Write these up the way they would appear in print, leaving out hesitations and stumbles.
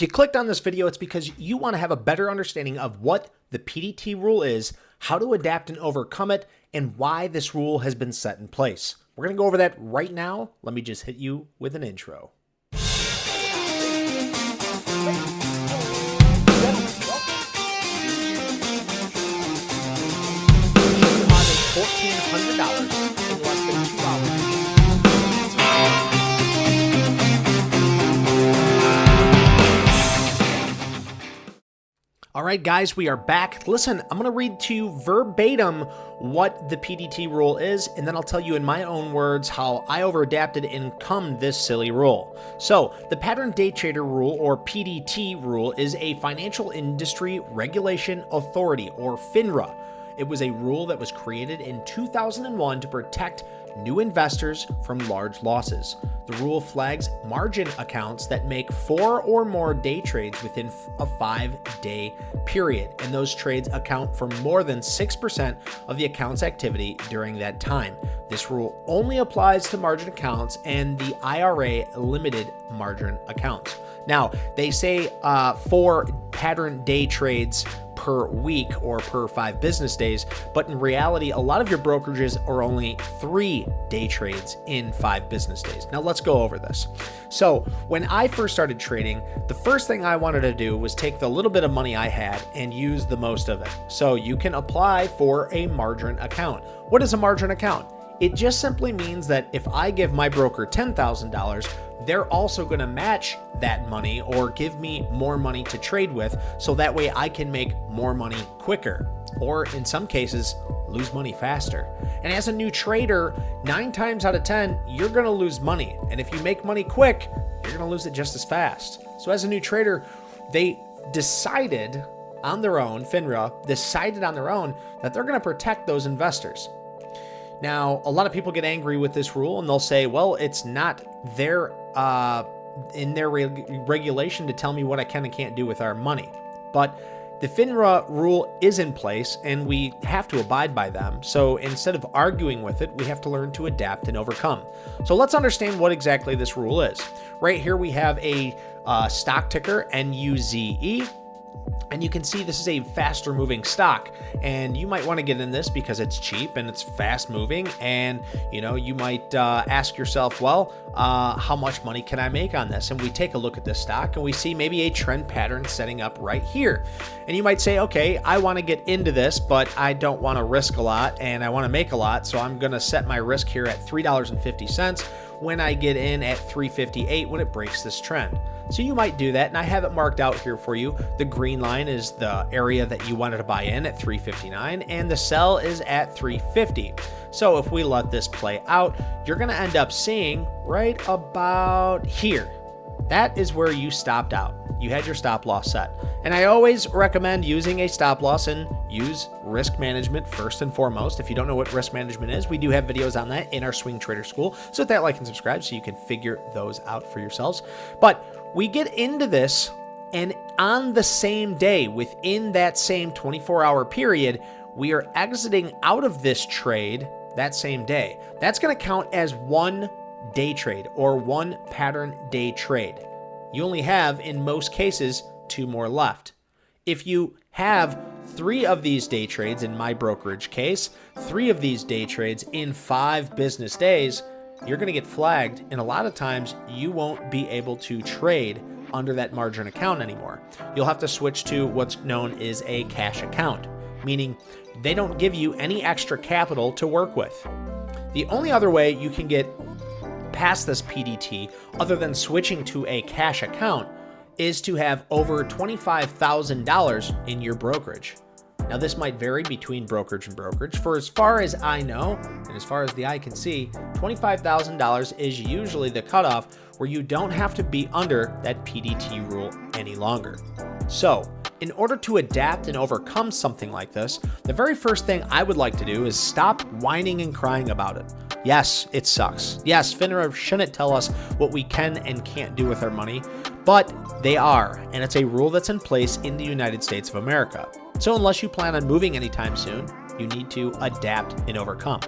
If you clicked on this video, it's because you want to have a better understanding of what the PDT rule is, how to adapt and overcome it, and why this rule has been set in place. We're going to go over that right now. Let me just hit you with an intro. $1,400 in less than 2 hours. All right, guys, we are back. Listen, I'm going to read to you verbatim what the PDT rule is, and then I'll tell you in my own words how I over-adapted and overcome this silly rule. So, the Pattern Day Trader Rule, or PDT rule, is a financial industry regulation authority, or FINRA. It was a rule that was created in 2001 to protect new investors from large losses. The rule flags margin accounts that make 4 or more day trades within a 5-day period, and those trades account for more than 6% of the account's activity during that time. This rule only applies to margin accounts and the IRA limited margin accounts. Now, they say 4 pattern day trades per week or per 5 business days, but in reality, a lot of your brokerages are only 3 day trades in 5 business days. Now let's go over this. So when I first started trading, the first thing I wanted to do was take the little bit of money I had and use the most of it. So you can apply for a margin account. What is a margin account? It just simply means that if I give my broker $10,000, they're also going to match that money or give me more money to trade with, so that way I can make more money quicker, or in some cases, lose money faster. And as a new trader, 9 times out of 10, you're going to lose money. And if you make money quick, you're going to lose it just as fast. So as a new trader, they decided on their own, FINRA decided on their own that they're going to protect those investors. Now, a lot of people get angry with this rule and they'll say, well, it's not their in their regulation to tell me what I can and can't do with our money. But the FINRA rule is in place and we have to abide by them. So instead of arguing with it, we have to learn to adapt and overcome. So let's understand what exactly this rule is. Right here we have a stock ticker, NUZE. And you can see this is a faster moving stock, and you might want to get in this because it's cheap and it's fast moving. And you might ask yourself, well, how much money can I make on this? And we take a look at this stock and we see maybe a trend pattern setting up right here. And you might say, okay, I want to get into this, but I don't want to risk a lot and I want to make a lot. So I'm going to set my risk here at $3.50 when I get in at $3.58 when it breaks this trend. So you might do that, and I have it marked out here for you. The green line is the area that you wanted to buy in at $3.59, and the sell is at $3.50. So if we let this play out, you're going to end up seeing right about here. That is where you stopped out. You had your stop loss set. And I always recommend using a stop loss and use risk management first and foremost. If you don't know what risk management is, we do have videos on that in our Swing Trader School. So hit that like and subscribe so you can figure those out for yourselves. But we get into this, and on the same day, within that same 24-hour period, we are exiting out of this trade that same day. That's going to count as one day trade or one pattern day trade. You only have, in most cases, 2 more left. If you have 3 of these day trades, in my brokerage case, 3 of these day trades in 5 business days, you're going to get flagged, and a lot of times you won't be able to trade under that margin account anymore. You'll have to switch to what's known as a cash account, meaning they don't give you any extra capital to work with. The only other way you can get past this PDT, other than switching to a cash account, is to have over $25,000 in your brokerage. Now, this might vary between brokerage and brokerage. For as far as I know, and as far as the eye can see, $25,000 is usually the cutoff where you don't have to be under that PDT rule any longer. So, in order to adapt and overcome something like this, the very first thing I would like to do is stop whining and crying about it. Yes, it sucks. Yes, FINRA shouldn't tell us what we can and can't do with our money, but they are, and it's a rule that's in place in the United States of America. So unless you plan on moving anytime soon, you need to adapt and overcome.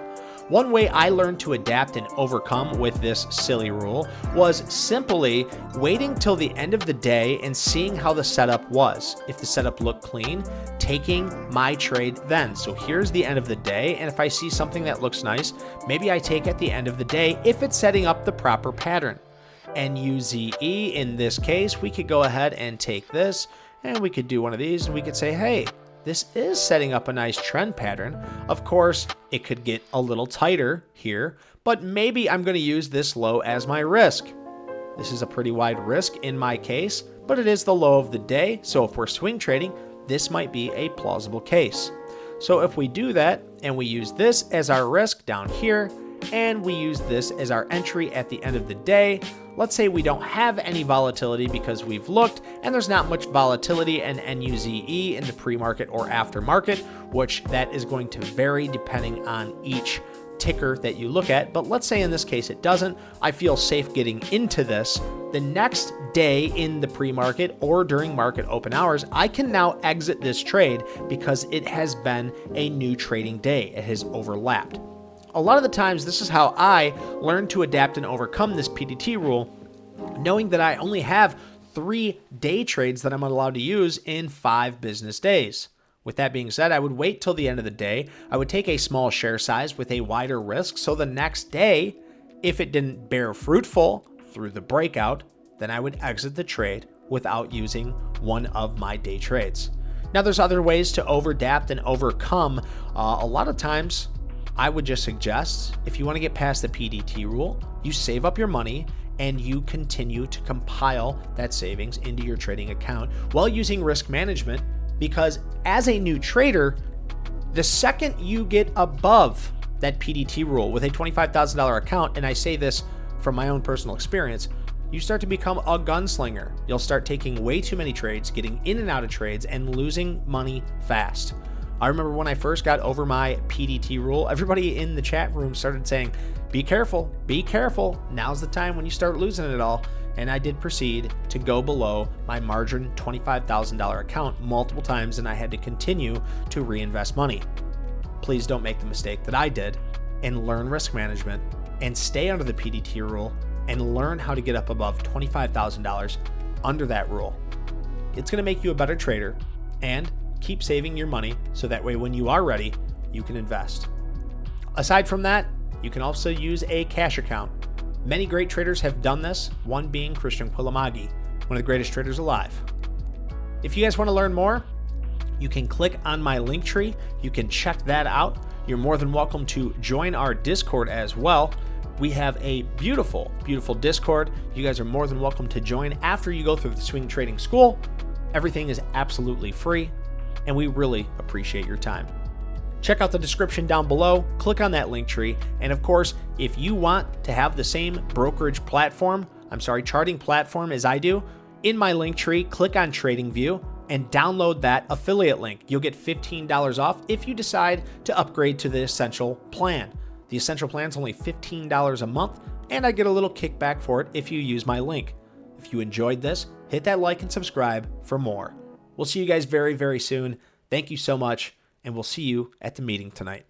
One way I learned to adapt and overcome with this silly rule was simply waiting till the end of the day and seeing how the setup was. If the setup looked clean, taking my trade then. So here's the end of the day, and if I see something that looks nice, maybe I take at the end of the day if it's setting up the proper pattern. NUZE, in this case, we could go ahead and take this, and we could do one of these, and we could say, hey, this is setting up a nice trend pattern. Of course, it could get a little tighter here, but maybe I'm going to use this low as my risk. This is a pretty wide risk in my case, but it is the low of the day, so if we're swing trading, this might be a plausible case. So if we do that, and we use this as our risk down here, and we use this as our entry at the end of the day, let's say we don't have any volatility because we've looked and there's not much volatility in NUZE in the pre-market or aftermarket, which that is going to vary depending on each ticker that you look at. But let's say in this case it doesn't. I feel safe getting into this. The next day in the pre-market or during market open hours, I can now exit this trade because it has been a new trading day. It has overlapped. A lot of the times, this is how I learned to adapt and overcome this PDT rule, knowing that I only have 3 day trades that I'm allowed to use in 5 business days. With that being said, I would wait till the end of the day. I would take a small share size with a wider risk, so the next day, if it didn't bear fruitful through the breakout, then I would exit the trade without using one of my day trades. Now, there's other ways to overadapt and overcome. A lot of times, I would just suggest, if you want to get past the PDT rule, you save up your money and you continue to compile that savings into your trading account while using risk management, because as a new trader, the second you get above that PDT rule with a $25,000 account, and I say this from my own personal experience, you start to become a gunslinger. You'll start taking way too many trades, getting in and out of trades, and losing money fast. I remember when I first got over my PDT rule, everybody in the chat room started saying, be careful, now's the time when you start losing it all. And I did proceed to go below my margin $25,000 account multiple times, and I had to continue to reinvest money. Please don't make the mistake that I did and learn risk management and stay under the PDT rule and learn how to get up above $25,000 under that rule. It's going to make you a better trader, and keep saving your money so that way when you are ready, you can invest. Aside from that, you can also use a cash account. Many great traders have done this, one being Christian Quilamagi, one of the greatest traders alive. If you guys want to learn more, you can click on my link tree. You can check that out. You're more than welcome to join our Discord as well. We have a beautiful, beautiful Discord. You guys are more than welcome to join after you go through the swing trading school. Everything is absolutely free, and we really appreciate your time. Check out the description down below, click on that link tree, and of course, if you want to have the same charting platform as I do, in my link tree, click on TradingView and download that affiliate link. You'll get $15 off if you decide to upgrade to the Essential plan. The Essential plan is only $15 a month, and I get a little kickback for it if you use my link. If you enjoyed this, hit that like and subscribe for more. We'll see you guys very, very soon. Thank you so much, and we'll see you at the meeting tonight.